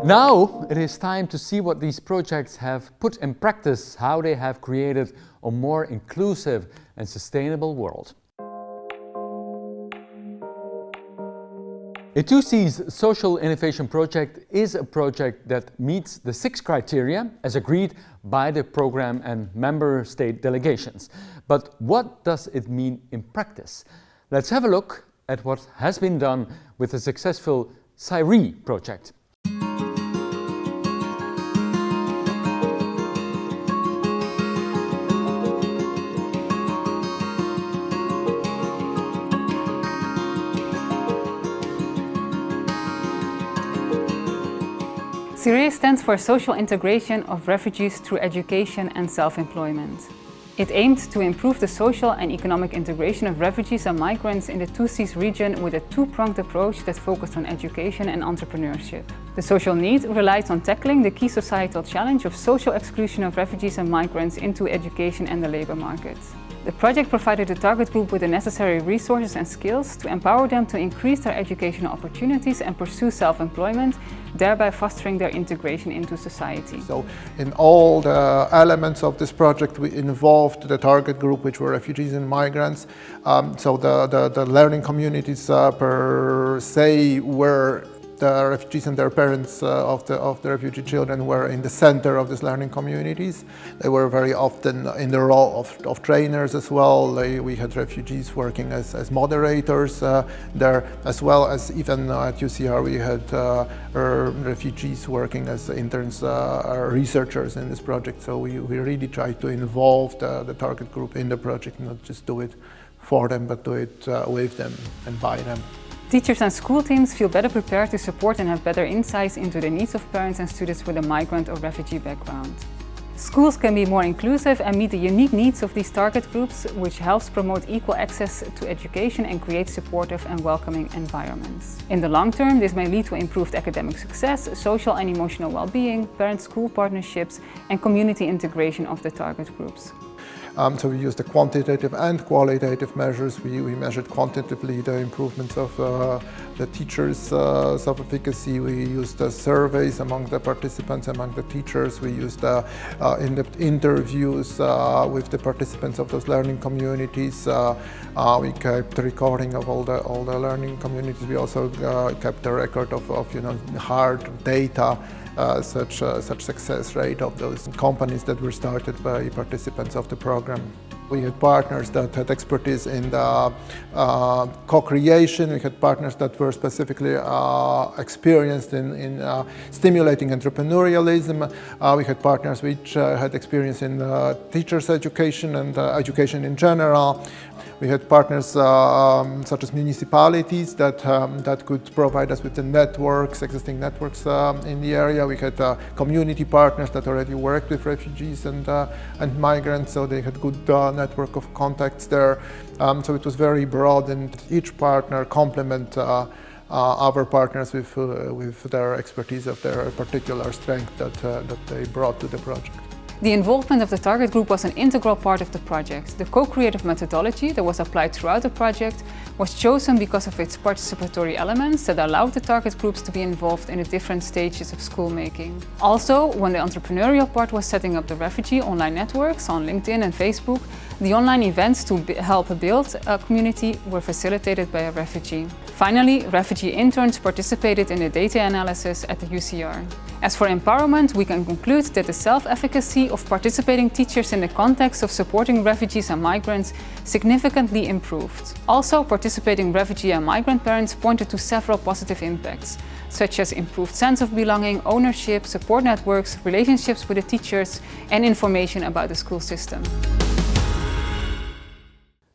Now it is time to see what these projects have put in practice, how they have created a more inclusive and sustainable world. A 2C's Social Innovation Project is a project that meets the 6 criteria as agreed by the program and member state delegations. But what does it mean in practice? Let's have a look at what has been done with the successful SIREE project. SIREE stands for Social Integration of Refugees through Education and Self-Employment. It aimed to improve the social and economic integration of refugees and migrants in the 2C's region with a two-pronged approach that focused on education and entrepreneurship. The social need relies on tackling the key societal challenge of social exclusion of refugees and migrants into education and the labour market. The project provided the target group with the necessary resources and skills to empower them to increase their educational opportunities and pursue self-employment, thereby fostering their integration into society. So in all the elements of this project we involved the target group, which were refugees and migrants. So the learning communities per se were the refugees and their parents of the refugee children were in the center of these learning communities. They were very often in the role of trainers as well. We had refugees working as moderators there, as well as even at UCR we had refugees working as interns, researchers in this project. So we really tried to involve the target group in the project, not just do it for them, but do it with them and by them. Teachers and school teams feel better prepared to support and have better insights into the needs of parents and students with a migrant or refugee background. Schools can be more inclusive and meet the unique needs of these target groups, which helps promote equal access to education and create supportive and welcoming environments. In the long term, this may lead to improved academic success, social and emotional well-being, parent-school partnerships, and community integration of the target groups. So we used the quantitative and qualitative measures. We measured quantitatively the improvements of the teachers' self-efficacy. We used surveys among the participants, among the teachers. We used in-depth interviews with the participants of those learning communities. We kept recording of all the learning communities. We also kept a record of hard data. Such success rate of those companies that were started by participants of the program. We had partners that had expertise in the co-creation. We had partners that were specifically experienced in stimulating entrepreneurialism. We had partners which had experience in teachers' education and education in general. We had partners such as municipalities that could provide us with the networks, existing networks in the area. We had community partners that already worked with refugees and migrants, so they had good network of contacts there. So it was very broad, and each partner complement other partners with their expertise of their particular strength that they brought to the project. The involvement of the target group was an integral part of the project. The co-creative methodology that was applied throughout the project was chosen because of its participatory elements that allowed the target groups to be involved in the different stages of school making. Also, when the entrepreneurial part was setting up the refugee online networks on LinkedIn and Facebook, the online events to help build a community were facilitated by a refugee. Finally, refugee interns participated in the data analysis at the UCR. As for empowerment, we can conclude that the self-efficacy of participating teachers in the context of supporting refugees and migrants significantly improved. Also, participating refugee and migrant parents pointed to several positive impacts, such as improved sense of belonging, ownership, support networks, relationships with the teachers, and information about the school system.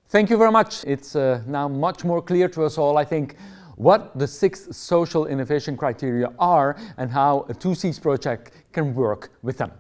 Thank you very much. It's now much more clear to us all, I think, what the 6 social innovation criteria are and how a 2C's project can work with them.